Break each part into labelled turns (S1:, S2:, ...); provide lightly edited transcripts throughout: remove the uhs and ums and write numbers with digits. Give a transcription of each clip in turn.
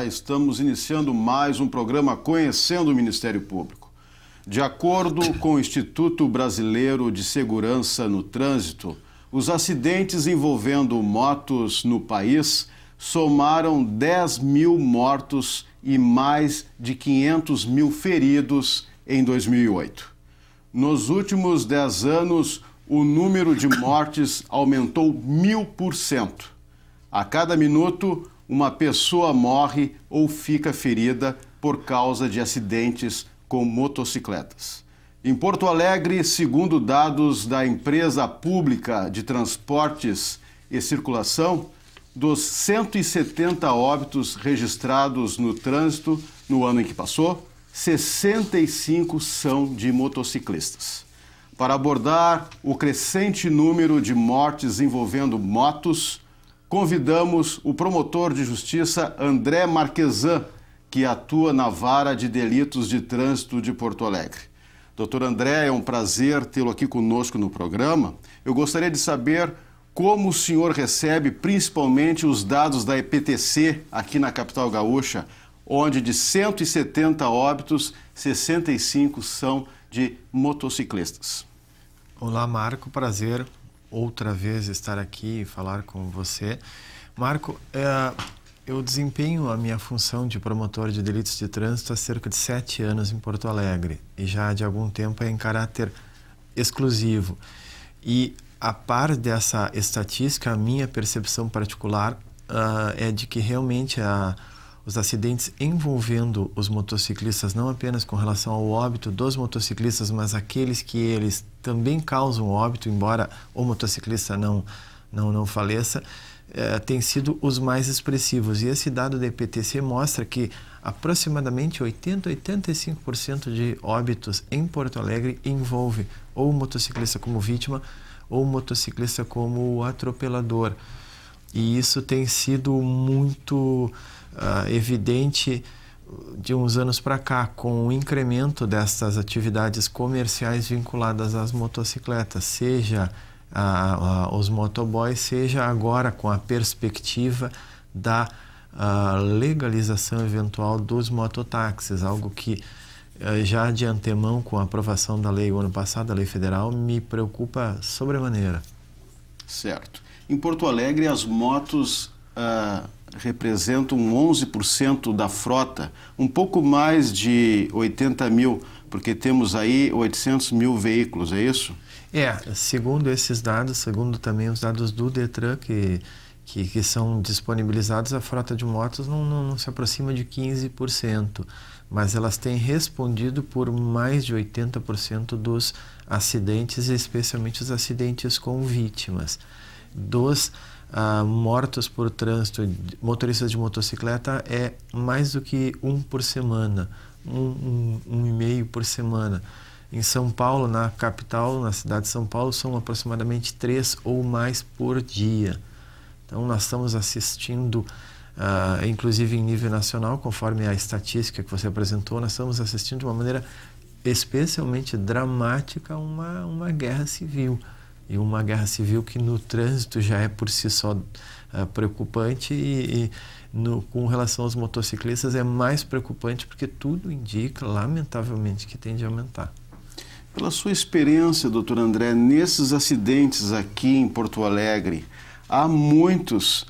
S1: Olá, estamos iniciando mais um programa Conhecendo o Ministério Público. De acordo com o Instituto Brasileiro de Segurança no Trânsito, os acidentes envolvendo motos no país somaram 10 mil mortos e mais de 500 mil feridos em 2008. Nos últimos 10 anos, o número de mortes aumentou 1000%. A cada minuto, uma pessoa morre ou fica ferida por causa de acidentes com motocicletas. Em Porto Alegre, segundo dados da Empresa Pública de Transportes e Circulação, dos 170 óbitos registrados no trânsito no ano em que passou, 65 são de motociclistas. Para abordar o crescente número de mortes envolvendo motos, convidamos o promotor de justiça André Marquesan, que atua na Vara de Delitos de Trânsito de Porto Alegre. Doutor André, é um prazer tê-lo aqui conosco no programa. Eu gostaria de saber como o senhor recebe principalmente os dados da EPTC aqui na capital gaúcha, onde de 170 óbitos, 65 são de motociclistas.
S2: Olá, Marco, prazer outra vez estar aqui e falar com você. Marco, eu desempenho a minha função de promotor de delitos de trânsito há cerca de 7 anos em Porto Alegre e já de algum tempo é em caráter exclusivo. E a par dessa estatística, a minha percepção particular é de que realmente os acidentes envolvendo os motociclistas, não apenas com relação ao óbito dos motociclistas, mas aqueles que eles também causam óbito, embora o motociclista não faleça, têm sido os mais expressivos. E esse dado da EPTC mostra que aproximadamente 80-85% de óbitos em Porto Alegre envolve ou o motociclista como vítima ou o motociclista como atropelador. E isso tem sido muito evidente de uns anos para cá, com o incremento dessas atividades comerciais vinculadas às motocicletas, seja os motoboys, seja agora com a perspectiva da legalização eventual dos mototáxis, algo que já de antemão, com a aprovação da lei o ano passado, a lei federal, me preocupa sobremaneira.
S1: Certo. Em Porto Alegre, as motos representam 11% da frota, um pouco mais de 80 mil, porque temos aí 800 mil veículos, é isso?
S2: Segundo esses dados, segundo também os dados do Detran que são disponibilizados, a frota de motos não se aproxima de 15%, mas elas têm respondido por mais de 80% dos acidentes, especialmente os acidentes com vítimas. Dos mortos por trânsito, motoristas de motocicleta, é mais do que um por semana, um e meio por semana. Em São Paulo, na capital, na cidade de São Paulo, são aproximadamente 3 ou mais por dia. Então, nós estamos assistindo, inclusive em nível nacional, conforme a estatística que você apresentou, nós estamos assistindo de uma maneira especialmente dramática uma guerra civil. E uma guerra civil que no trânsito já é por si só preocupante com relação aos motociclistas é mais preocupante porque tudo indica, lamentavelmente, que tende a aumentar.
S1: Pela sua experiência, doutor André, nesses acidentes aqui em Porto Alegre, há muitos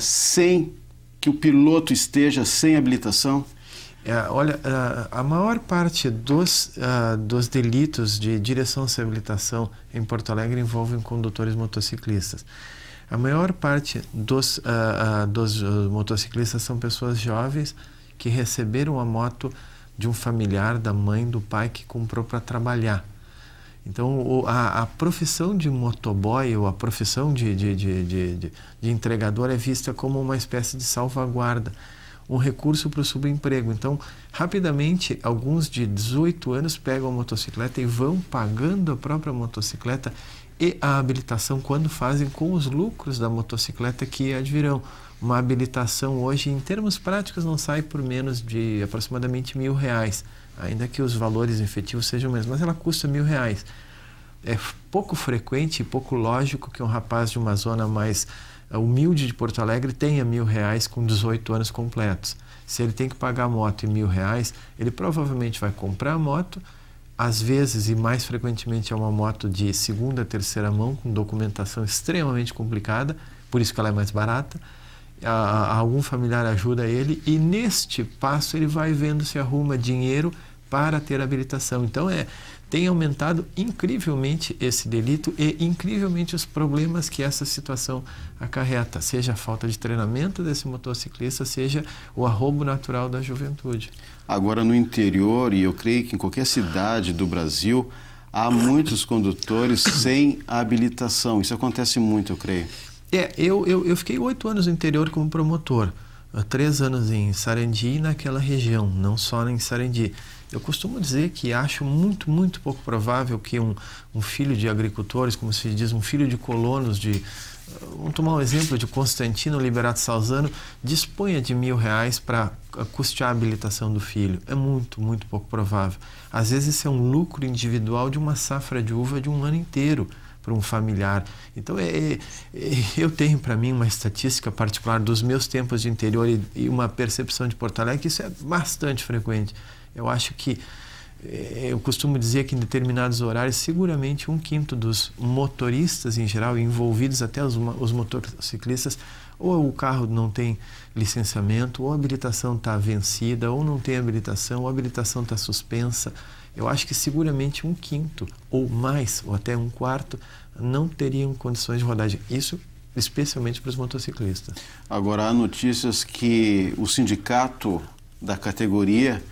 S1: sem que o piloto esteja sem habilitação?
S2: Olha, a maior parte dos delitos de direção sem habilitação em Porto Alegre envolvem condutores motociclistas. A maior parte dos motociclistas são pessoas jovens que receberam a moto de um familiar, da mãe, do pai que comprou para trabalhar. Então, a profissão de motoboy ou a profissão de entregador é vista como uma espécie de salvaguarda, um recurso para o subemprego. Então, rapidamente, alguns de 18 anos pegam a motocicleta e vão pagando a própria motocicleta e a habilitação quando fazem com os lucros da motocicleta que advirão. Uma habilitação hoje, em termos práticos, não sai por menos de aproximadamente R$1.000, ainda que os valores efetivos sejam menos, mas ela custa R$1.000. É pouco frequente e pouco lógico que um rapaz de uma zona mais humilde de Porto Alegre tenha R$1.000 com 18 anos completos. Se ele tem que pagar a moto em R$1.000, ele provavelmente vai comprar a moto, às vezes e mais frequentemente é uma moto de segunda, terceira mão, com documentação extremamente complicada, por isso que ela é mais barata. Algum familiar ajuda ele e neste passo ele vai vendo se arruma dinheiro para ter habilitação. Então tem aumentado incrivelmente esse delito e incrivelmente os problemas que essa situação acarreta, seja a falta de treinamento desse motociclista, seja o arroubo natural da juventude. Agora no interior, e eu creio que em qualquer cidade do Brasil, há muitos condutores sem habilitação. Isso acontece muito, eu creio. Eu fiquei 8 anos no interior como promotor, 3 anos em Sarandi e naquela região, não só em Sarandi. Eu costumo dizer que acho muito, muito pouco provável que um filho de agricultores, como se diz, um filho de colonos, vamos tomar um exemplo de Constantino Liberato Salzano, disponha de R$1.000 para custear a habilitação do filho. É muito, muito pouco provável. Às vezes isso é um lucro individual de uma safra de uva de um ano inteiro para um familiar. Então, eu tenho para mim uma estatística particular dos meus tempos de interior e uma percepção de Porto Alegre que isso é bastante frequente. Eu acho que, eu costumo dizer que em determinados horários, seguramente 1/5 dos motoristas em geral, envolvidos até os motociclistas, ou o carro não tem licenciamento, ou a habilitação está vencida, ou não tem habilitação, ou a habilitação está suspensa. Eu acho que seguramente 1/5 ou mais, ou até 1/4, não teriam condições de rodagem. Isso especialmente para os motociclistas. Agora, há notícias que o sindicato da categoria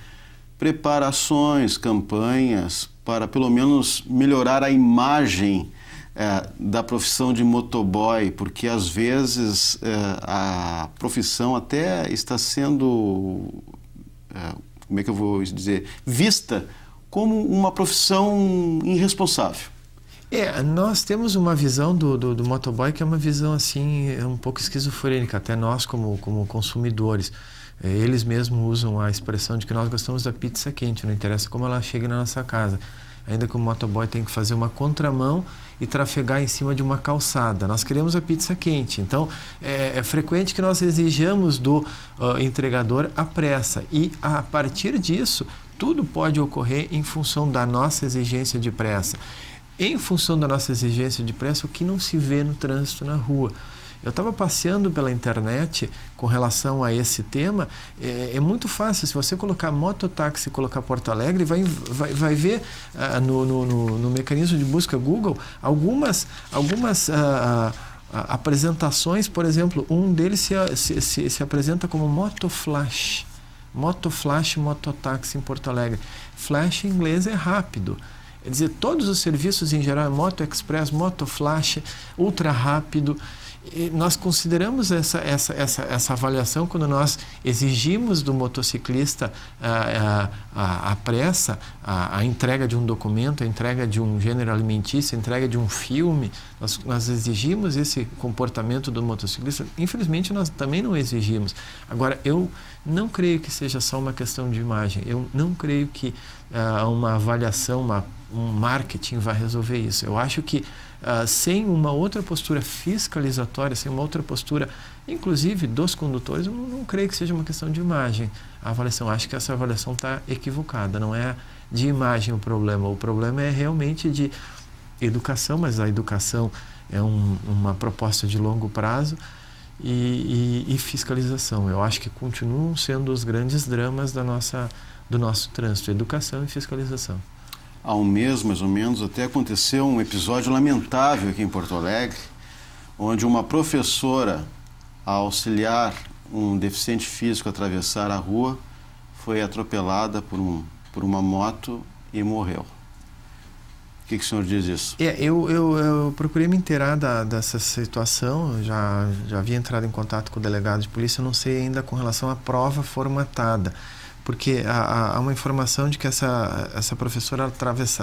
S2: prepara ações, campanhas para pelo menos melhorar a imagem da profissão de motoboy, porque às vezes a profissão até está sendo, como é que eu vou dizer, vista como uma profissão irresponsável. Nós temos uma visão do motoboy que é uma visão assim um pouco esquizofrênica, até nós como consumidores. Eles mesmos usam a expressão de que nós gostamos da pizza quente, não interessa como ela chega na nossa casa. Ainda que o motoboy tem que fazer uma contramão e trafegar em cima de uma calçada. Nós queremos a pizza quente. Então, é frequente que nós exijamos do entregador a pressa. E, a partir disso, tudo pode ocorrer em função da nossa exigência de pressa. Em função da nossa exigência de pressa, o que não se vê no trânsito na rua. Eu estava passeando pela internet com relação a esse tema, é muito fácil, se você colocar mototáxi e colocar Porto Alegre, vai ver no mecanismo de busca Google algumas apresentações, por exemplo, um deles se apresenta como Motoflash, mototáxi em Porto Alegre. Flash em inglês é rápido. Quer dizer, todos os serviços em geral, Moto Express, Motoflash, ultra rápido. E nós consideramos essa avaliação quando nós exigimos do motociclista a pressa, a entrega de um documento, a entrega de um gênero alimentício, a entrega de um filme. Nós exigimos esse comportamento do motociclista. Infelizmente, nós também não exigimos. Agora, eu não creio que seja só uma questão de imagem. Eu não creio que uma avaliação, um marketing vai resolver isso. Eu acho que sem uma outra postura fiscalizatória, sem uma outra postura, inclusive dos condutores, eu não creio que seja uma questão de imagem. A avaliação, acho que essa avaliação está equivocada, não é de imagem o problema é realmente de educação, mas a educação é uma proposta de longo prazo e fiscalização. Eu acho que continuam sendo os grandes dramas do nosso trânsito, educação e fiscalização. Há um mês, mais ou menos, até aconteceu um episódio lamentável aqui em Porto Alegre, onde uma professora, ao auxiliar um deficiente físico a atravessar a rua, foi atropelada por uma moto e morreu. O que o senhor diz disso? Eu procurei me inteirar dessa situação, eu já havia entrado em contato com o delegado de polícia, eu não sei ainda com relação à prova formatada. Porque há uma informação de que essa professora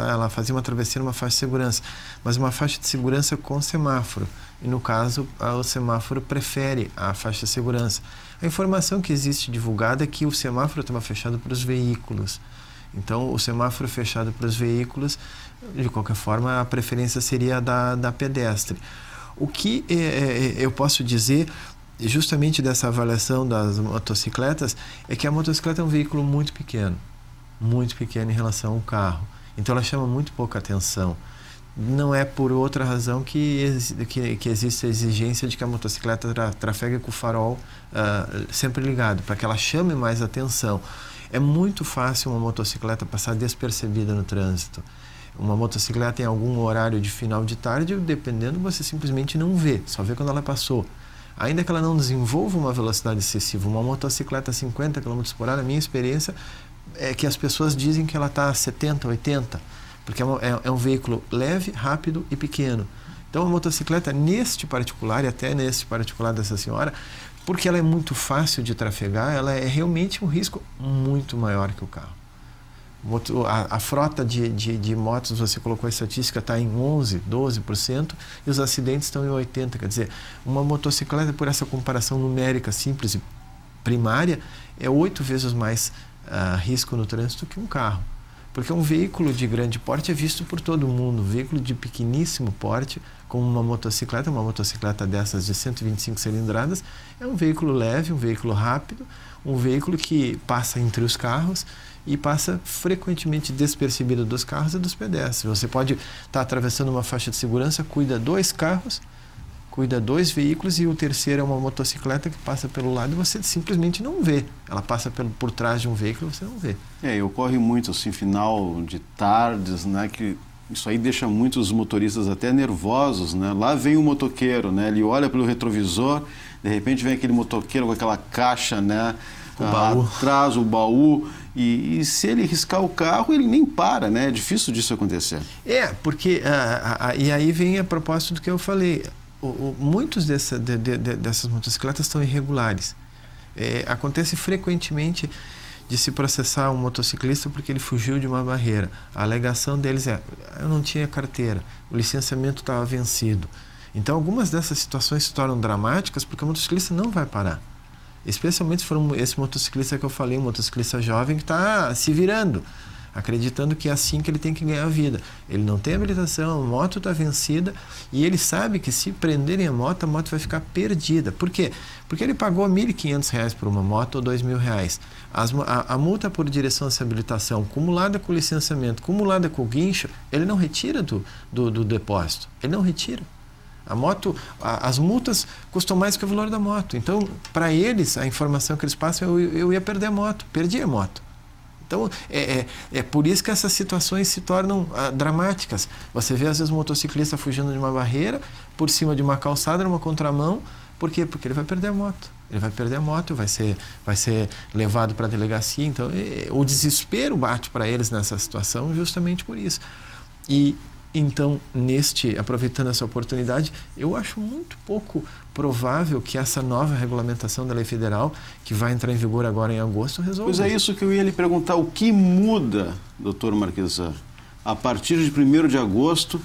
S2: ela fazia uma travessia numa faixa de segurança, mas uma faixa de segurança com semáforo. E no caso, o semáforo prefere a faixa de segurança. A informação que existe divulgada é que o semáforo estava fechado para os veículos. Então, o semáforo fechado para os veículos, de qualquer forma, a preferência seria da pedestre. O que eu posso dizer justamente dessa avaliação das motocicletas é que a motocicleta é um veículo muito pequeno em relação ao carro. Então ela chama muito pouca atenção. Não é por outra razão que existe a exigência de que a motocicleta trafegue com o farol sempre ligado, para que ela chame mais atenção. É muito fácil uma motocicleta passar despercebida no trânsito. Uma motocicleta em algum horário de final de tarde, dependendo, você simplesmente não vê, só vê quando ela passou. Ainda que ela não desenvolva uma velocidade excessiva, uma motocicleta a 50 km por hora, a minha experiência é que as pessoas dizem que ela está a 70, 80, porque é um veículo leve, rápido e pequeno. Então a motocicleta neste particular, e até neste particular dessa senhora, porque ela é muito fácil de trafegar, ela é realmente um risco muito maior que o carro. A frota de motos, você colocou a estatística, está em 11%, 12%, e os acidentes estão em 80%. Quer dizer, uma motocicleta, por essa comparação numérica simples e primária, é 8 vezes mais risco no trânsito que um carro. Porque um veículo de grande porte é visto por todo mundo. Um veículo de pequeníssimo porte, como uma motocicleta dessas de 125 cilindradas, é um veículo leve, um veículo rápido, um veículo que passa entre os carros e passa frequentemente despercebido dos carros e dos pedestres. Você pode estar atravessando uma faixa de segurança, cuida 2 carros, cuida 2 veículos, e o terceiro é uma motocicleta que passa pelo lado e você simplesmente não vê. Ela passa por trás de um veículo e você não vê.
S1: E ocorre muito assim, final de tardes, né, que isso aí deixa muitos motoristas até nervosos, né? Lá vem o motoqueiro, né? Ele olha pelo retrovisor, de repente vem aquele motoqueiro com aquela caixa, né? Atrás, o baú, e se ele riscar o carro, ele nem para, né? É difícil disso acontecer.
S2: Porque e aí vem a propósito do que eu falei. Muitos dessas motocicletas estão irregulares. Acontece frequentemente de se processar um motociclista porque ele fugiu de uma barreira. A alegação deles eu não tinha carteira, o licenciamento estava vencido. Então algumas dessas situações se tornam dramáticas porque o motociclista não vai parar. Especialmente se for esse motociclista que eu falei, um motociclista jovem que está se virando, acreditando que é assim que ele tem que ganhar a vida. Ele não tem habilitação, a moto está vencida e ele sabe que se prenderem a moto vai ficar perdida. Por quê? Porque ele pagou R$ 1.500 por uma moto ou R$ 2.000. A multa por direção sem habilitação, cumulada com o licenciamento, cumulada com o guincho, ele não retira do depósito. Ele não retira. A moto, as multas custam mais que o valor da moto. Então, para eles, a informação que eles passam, eu ia perder a moto, perdi a moto. Então, é por isso que essas situações se tornam dramáticas. Você vê, às vezes, um motociclista fugindo de uma barreira, por cima de uma calçada, numa contramão. Por quê? Porque ele vai perder a moto. Ele vai perder a moto, vai ser levado para a delegacia. Então, o desespero bate para eles nessa situação justamente por isso. Então, aproveitando essa oportunidade, eu acho muito pouco provável que essa nova regulamentação da lei federal, que vai entrar em vigor agora em agosto, resolva.
S1: Pois é isso que eu ia lhe perguntar. O que muda, doutor Marquesan, a partir de 1º de agosto,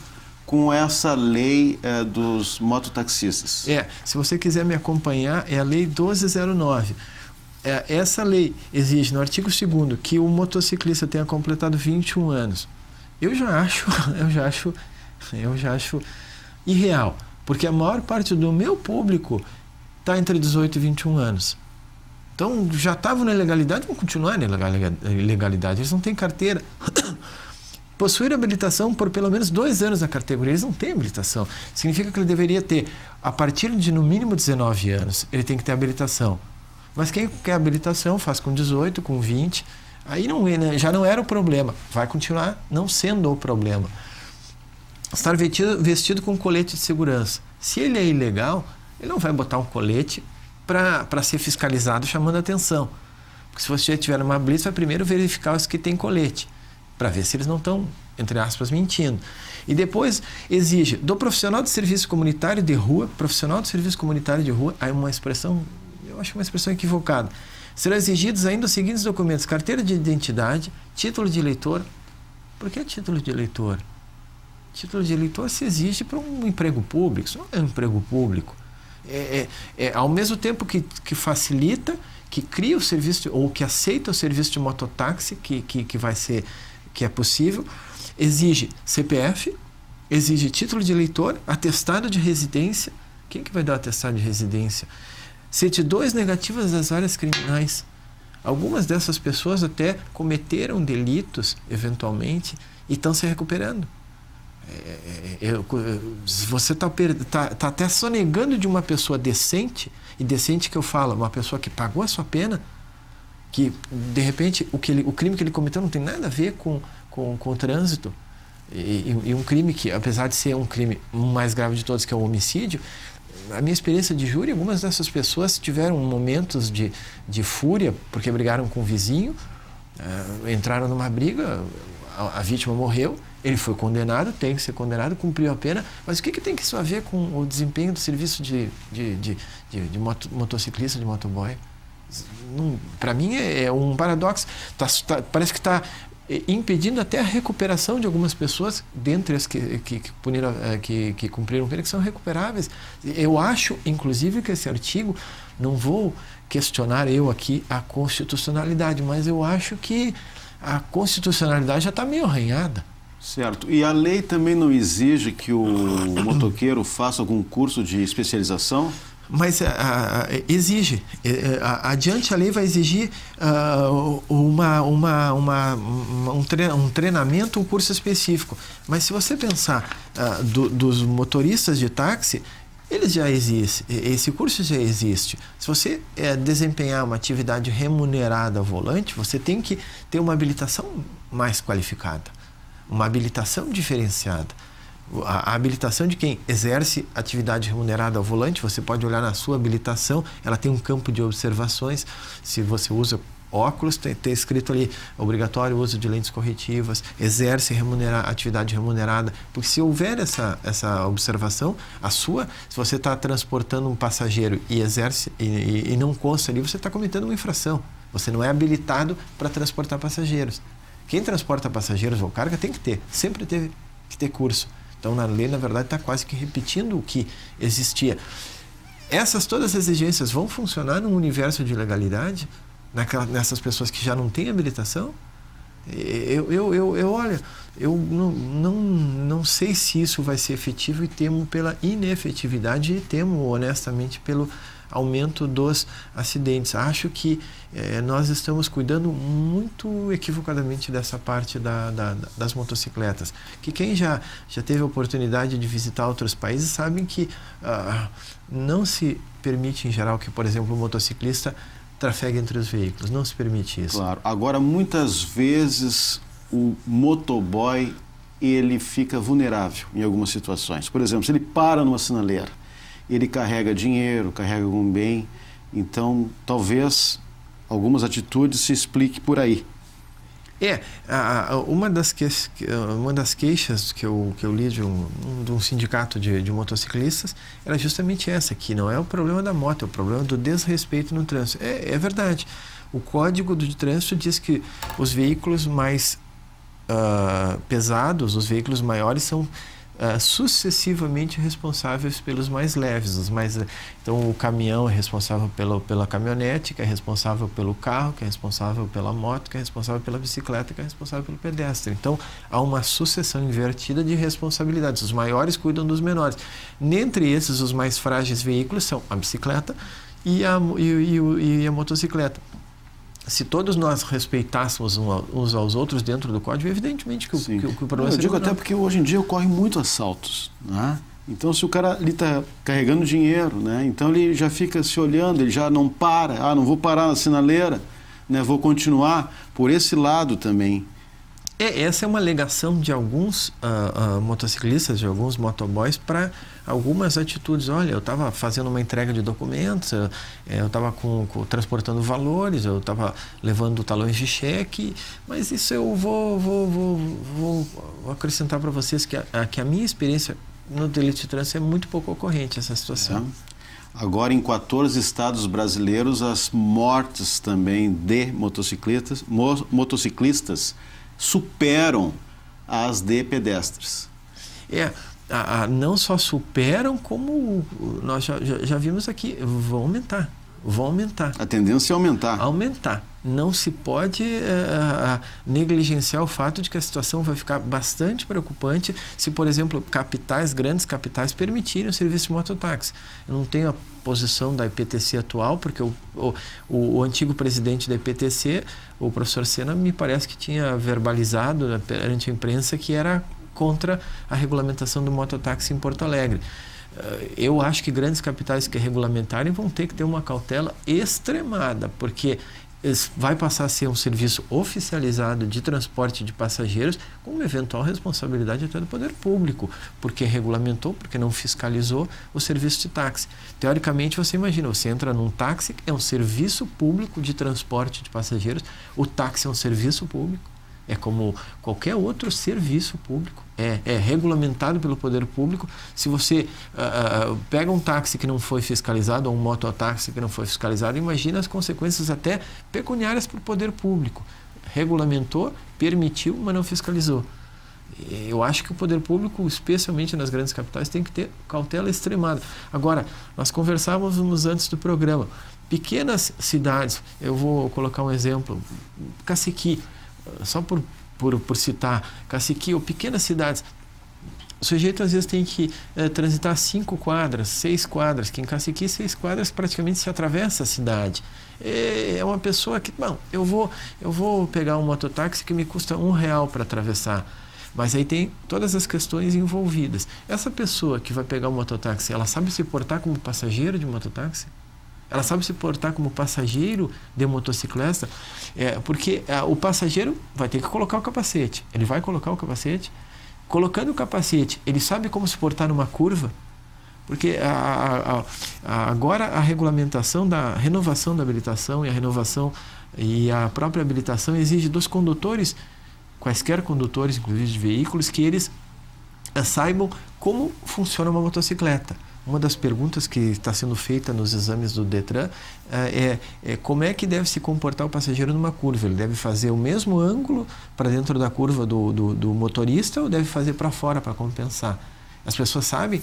S1: com essa lei dos mototaxistas?
S2: Se você quiser me acompanhar, é a Lei 1209. Essa lei exige, no artigo 2º, que o motociclista tenha completado 21 anos. Eu já acho irreal, porque a maior parte do meu público está entre 18 e 21 anos. Então, já estavam na ilegalidade, vão continuar na ilegalidade. Eles não têm carteira. Possuir habilitação por pelo menos 2 anos na categoria, eles não têm habilitação. Significa que ele deveria ter, a partir de no mínimo 19 anos, ele tem que ter habilitação. Mas quem quer habilitação faz com 18, com 20... Aí já não era o problema, vai continuar não sendo o problema. Estar vestido com colete de segurança. Se ele é ilegal, ele não vai botar um colete para ser fiscalizado chamando a atenção. Porque se você tiver uma blitz, vai primeiro verificar os que têm colete, para ver se eles não estão, entre aspas, mentindo. E depois exige do profissional de serviço comunitário de rua, aí uma expressão, eu acho uma expressão equivocada. Serão exigidos ainda os seguintes documentos: carteira de identidade, título de eleitor. Por que título de eleitor? Título de eleitor se exige para um emprego público. Isso não é um emprego público. Ao mesmo tempo que facilita, que cria o serviço, ou que aceita o serviço de mototáxi, que é possível, exige CPF, exige título de eleitor, atestado de residência. Quem que vai dar o atestado de residência? Certidões negativas das áreas criminais. Algumas dessas pessoas até cometeram delitos, eventualmente, e estão se recuperando. Você está até sonegando de uma pessoa decente, e decente que eu falo, uma pessoa que pagou a sua pena, que, de repente, o crime que ele cometeu não tem nada a ver com o trânsito, e um crime que, apesar de ser um crime mais grave de todos, que é o homicídio, a minha experiência de júri, algumas dessas pessoas tiveram momentos de fúria, porque brigaram com o vizinho, entraram numa briga, a vítima morreu, ele foi condenado, tem que ser condenado, cumpriu a pena, mas o que tem que isso a ver com o desempenho do serviço de motociclista, de motoboy? Para mim é um paradoxo. Parece que está impedindo até a recuperação de algumas pessoas, dentre as que cumpriram pena, que são recuperáveis. Eu acho, inclusive, que esse artigo, não vou questionar eu aqui a constitucionalidade, mas eu acho que a constitucionalidade já está meio arranhada.
S1: Certo. E a lei também não exige que o motoqueiro faça algum curso de especialização?
S2: Mas exige. Adiante a lei vai exigir um treinamento, um curso específico. Mas se você pensar dos motoristas de táxi, eles já existem, esse curso já existe. Se você desempenhar uma atividade remunerada ao volante, você tem que ter uma habilitação mais qualificada, uma habilitação diferenciada. A habilitação de quem exerce atividade remunerada ao volante, você pode olhar na sua habilitação, ela tem um campo de observações. Se você usa óculos, tem escrito ali, obrigatório uso de lentes corretivas, exerce atividade remunerada, porque se houver essa observação, se você está transportando um passageiro e exerce e não consta ali, você está cometendo uma infração. Você não é habilitado para transportar passageiros. Quem transporta passageiros ou carga sempre teve que ter curso. Então, na lei, na verdade, está quase que repetindo o que existia. Todas as exigências vão funcionar num universo de legalidade, nessas pessoas que já não têm habilitação? Olha, eu não sei se isso vai ser efetivo, e temo pela inefetividade e temo, honestamente, pelo aumento dos acidentes. Acho que nós estamos cuidando muito equivocadamente dessa parte das motocicletas. Que quem já teve a oportunidade de visitar outros países sabem que não se permite, em geral, que, por exemplo, o motociclista trafegue entre os veículos. Não se permite isso.
S1: Claro. Agora, muitas vezes, o motoboy ele fica vulnerável em algumas situações. Por exemplo, se ele para numa sinaleira, ele carrega dinheiro, carrega algum bem, então talvez algumas atitudes se expliquem por aí.
S2: Uma das queixas que eu li de um sindicato de motociclistas era justamente essa, que não é o problema da moto, é o problema do desrespeito no trânsito. É verdade. O Código de Trânsito diz que os veículos mais pesados, os veículos maiores, são sucessivamente responsáveis pelos mais leves. Então, o caminhão é responsável pela caminhonete, que é responsável pelo carro, que é responsável pela moto, que é responsável pela bicicleta, que é responsável pelo pedestre. Então, há uma sucessão invertida de responsabilidades. Os maiores cuidam dos menores. Dentre esses, os mais frágeis veículos são a bicicleta e a motocicleta. Se todos nós respeitássemos uns aos outros dentro do código, evidentemente que o problema seria...
S1: Eu digo até porque hoje em dia ocorrem muitos assaltos, né? Então, se o cara ali está carregando dinheiro, né? Então ele já fica se olhando, ele já não para. Não vou parar na sinaleira, né? Vou continuar por esse lado também.
S2: Essa é uma alegação de alguns motociclistas, de alguns motoboys, para algumas atitudes. Olha, eu estava fazendo uma entrega de documentos, eu estava transportando valores, eu estava levando talões de cheque, mas isso eu vou acrescentar para vocês que a minha experiência no delito de trânsito é muito pouco ocorrente, essa situação.
S1: Agora, em 14 estados brasileiros, as mortes também de motociclistas superam as de pedestres.
S2: Não só superam, como nós já vimos aqui, vão aumentar.
S1: A tendência é aumentar.
S2: não se pode negligenciar o fato de que a situação vai ficar bastante preocupante se, por exemplo, grandes capitais permitirem o serviço de mototáxi. Eu não tenho a posição da IPTC atual, porque o antigo presidente da IPTC, o professor Sena, me parece que tinha verbalizado perante a imprensa que era contra a regulamentação do mototáxi em Porto Alegre. Eu acho que grandes capitais que regulamentarem vão ter que ter uma cautela extremada, porque vai passar a ser um serviço oficializado de transporte de passageiros com uma eventual responsabilidade até do poder público, porque regulamentou, porque não fiscalizou o serviço de táxi. Teoricamente, você imagina, você entra num táxi, é um serviço público de transporte de passageiros, o táxi é um serviço público, é como qualquer outro serviço público, é regulamentado pelo poder público. Se você pega um táxi que não foi fiscalizado ou um mototáxi que não foi fiscalizado, imagina as consequências até pecuniárias para o poder público. Regulamentou, permitiu, mas não fiscalizou. Eu acho que o poder público, especialmente nas grandes capitais, tem que ter cautela extremada. Agora, nós conversávamos antes do programa, pequenas cidades, eu vou colocar um exemplo, Caciqui, só por citar, Caciqui ou pequenas cidades, o sujeito às vezes tem que transitar 5 quadras, 6 quadras, que em Caciqui 6 quadras praticamente se atravessa a cidade. É uma pessoa que, bom, eu vou pegar um mototáxi que me custa R$1 para atravessar, mas aí tem todas as questões envolvidas. Essa pessoa que vai pegar um mototáxi, ela sabe se portar como passageiro de mototáxi? Ela sabe se portar como passageiro de motocicleta? Porque o passageiro vai ter que colocar o capacete. Ele vai colocar o capacete. Colocando o capacete, ele sabe como se portar numa curva? Porque agora a regulamentação da renovação da habilitação e a própria habilitação exige dos condutores, quaisquer condutores, inclusive de veículos, que eles saibam como funciona uma motocicleta. Uma das perguntas que está sendo feita nos exames do Detran é como é que deve se comportar o passageiro numa curva. Ele deve fazer o mesmo ângulo para dentro da curva do motorista ou deve fazer para fora para compensar? As pessoas sabem,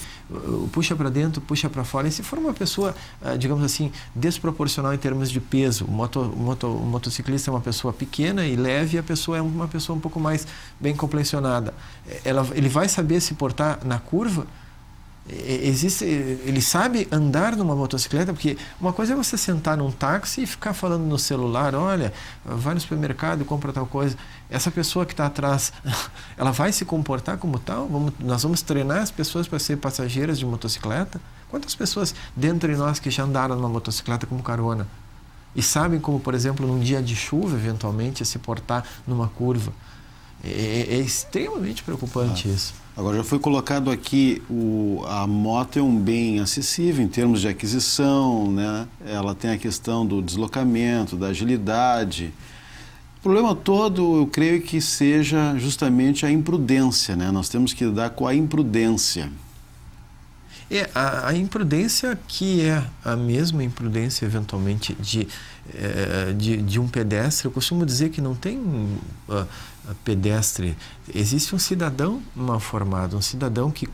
S2: puxa para dentro, puxa para fora. E se for uma pessoa, digamos assim, desproporcional em termos de peso, o motociclista é uma pessoa pequena e leve, e a pessoa é uma pessoa um pouco mais bem complexionada. Ele vai saber se portar na curva? Ele sabe andar numa motocicleta? Porque uma coisa é você sentar num táxi e ficar falando no celular, olha, vai no supermercado e compra tal coisa. Essa pessoa que está atrás, ela vai se comportar como tal? Nós vamos treinar as pessoas para ser passageiras de motocicleta? Quantas pessoas dentre nós que já andaram numa motocicleta como carona e sabem como, por exemplo, num dia de chuva, eventualmente, se portar numa curva? É extremamente preocupante isso.
S1: Agora, já foi colocado aqui, a moto é um bem acessível em termos de aquisição, né? Ela tem a questão do deslocamento, da agilidade. O problema todo, eu creio que seja justamente a imprudência, né? Nós temos que lidar com a imprudência.
S2: A imprudência, que é a mesma imprudência, eventualmente, de um pedestre. Eu costumo dizer que não tem pedestre. Existe um cidadão mal formado, um cidadão que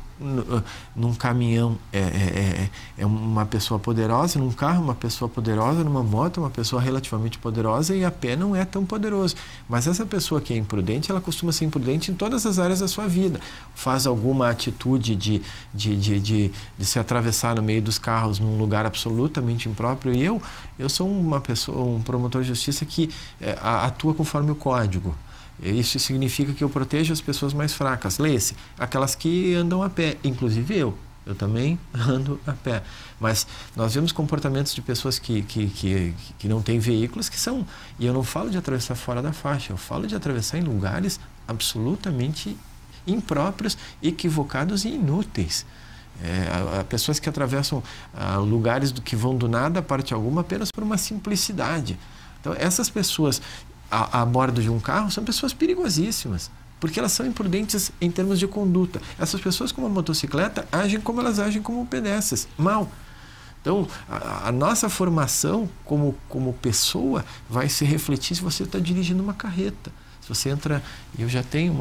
S2: num caminhão é uma pessoa poderosa, num carro uma pessoa poderosa, numa moto uma pessoa relativamente poderosa, e a pé não é tão poderoso. Mas essa pessoa que é imprudente, ela costuma ser imprudente em todas as áreas da sua vida. Faz alguma atitude de se atravessar no meio dos carros num lugar absolutamente impróprio. E eu sou uma pessoa, um promotor de justiça que atua conforme o código. Isso significa que eu protejo as pessoas mais fracas. Leia-se, aquelas que andam a pé, inclusive eu também ando a pé. Mas nós vemos comportamentos de pessoas que não têm veículos, que são, e eu não falo de atravessar fora da faixa, eu falo de atravessar em lugares absolutamente impróprios, equivocados e inúteis. Pessoas que atravessam lugares que vão do nada a parte alguma apenas por uma simplicidade. Então, essas pessoas a bordo de um carro são pessoas perigosíssimas, porque elas são imprudentes em termos de conduta. Essas pessoas com uma motocicleta agem como elas agem como pedestres, mal. Então, a nossa formação como pessoa vai se refletir se você está dirigindo uma carreta, Se você entra, eu já tenho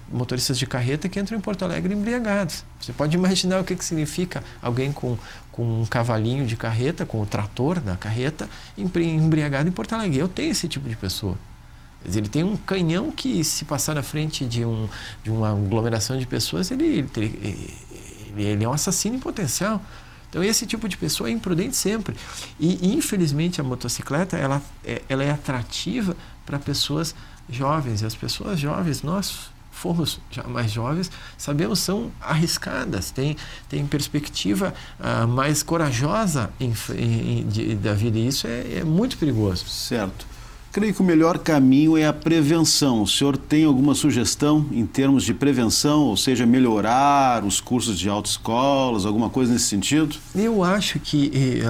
S2: motoristas de carreta que entram em Porto Alegre embriagados. Você pode imaginar o que significa alguém com um cavalinho de carreta, com o trator da carreta, embriagado em Porto Alegre. Eu tenho esse tipo de pessoa. Ele tem um canhão que, se passar na frente de uma aglomeração de pessoas, ele é um assassino em potencial. Então, esse tipo de pessoa é imprudente sempre. E, infelizmente, a motocicleta ela é atrativa para pessoas jovens. E as pessoas jovens, nós fomos já mais jovens, sabemos, são arriscadas, têm perspectiva mais corajosa da vida. E isso é muito perigoso.
S1: Certo. Creio que o melhor caminho é a prevenção. O senhor tem alguma sugestão em termos de prevenção, ou seja, melhorar os cursos de autoescolas, alguma coisa nesse sentido?
S2: Eu acho que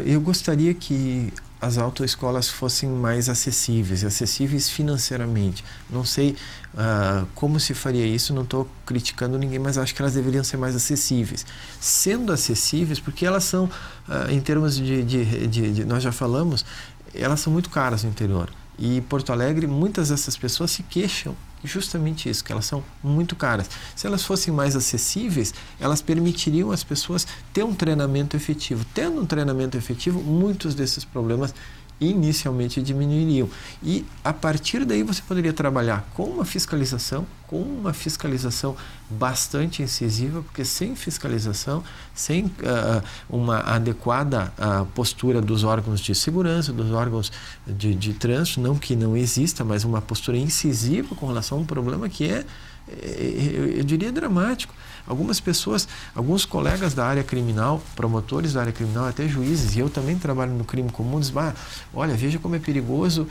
S2: eu gostaria que as autoescolas fossem mais acessíveis financeiramente. Não sei como se faria isso, não estou criticando ninguém, mas acho que elas deveriam ser mais acessíveis. Sendo acessíveis, porque elas são, em termos de nós já falamos, elas são muito caras no interior. E Porto Alegre, muitas dessas pessoas se queixam justamente isso, que elas são muito caras. Se elas fossem mais acessíveis, elas permitiriam às pessoas ter um treinamento efetivo. Tendo um treinamento efetivo, muitos desses problemas inicialmente diminuiriam. E a partir daí você poderia trabalhar com uma fiscalização bastante incisiva, porque sem fiscalização, sem uma adequada postura dos órgãos de segurança, dos órgãos de trânsito, não que não exista, mas uma postura incisiva com relação a um problema que eu diria dramático. Algumas pessoas, alguns colegas da área criminal, promotores da área criminal, até juízes, e eu também trabalho no crime comum, dizem, olha, veja como é perigoso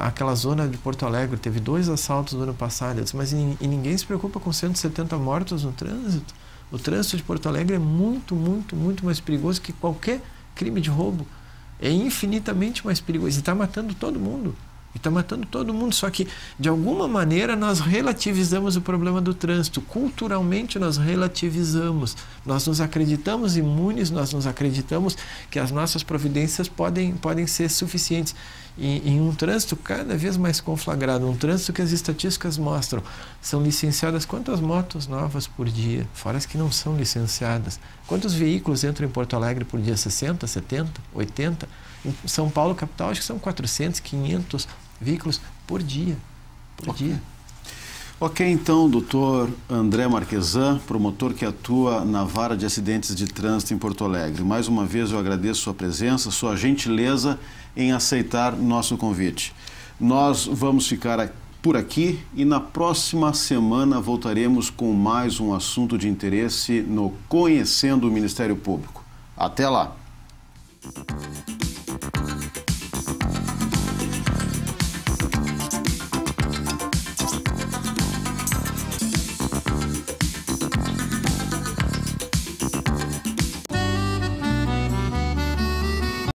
S2: aquela zona de Porto Alegre, teve 2 assaltos no ano passado, mas ninguém se preocupa com 170 mortos no trânsito. O trânsito de Porto Alegre é muito, muito, muito mais perigoso que qualquer crime de roubo. É infinitamente mais perigoso e está matando todo mundo. Só que, de alguma maneira, nós relativizamos o problema do trânsito. Culturalmente, nós relativizamos. Nós nos acreditamos imunes, nós nos acreditamos que as nossas providências podem ser suficientes. Em um trânsito cada vez mais conflagrado, um trânsito que as estatísticas mostram, são licenciadas quantas motos novas por dia, fora as que não são licenciadas. Quantos veículos entram em Porto Alegre por dia? 60, 70, 80? Em São Paulo, capital, acho que são 400, 500 veículos por dia.
S1: Ok, então, doutor André Marquesan, promotor que atua na Vara de Acidentes de Trânsito em Porto Alegre. Mais uma vez eu agradeço sua presença, sua gentileza em aceitar nosso convite. Nós vamos ficar por aqui e na próxima semana voltaremos com mais um assunto de interesse no Conhecendo o Ministério Público. Até lá!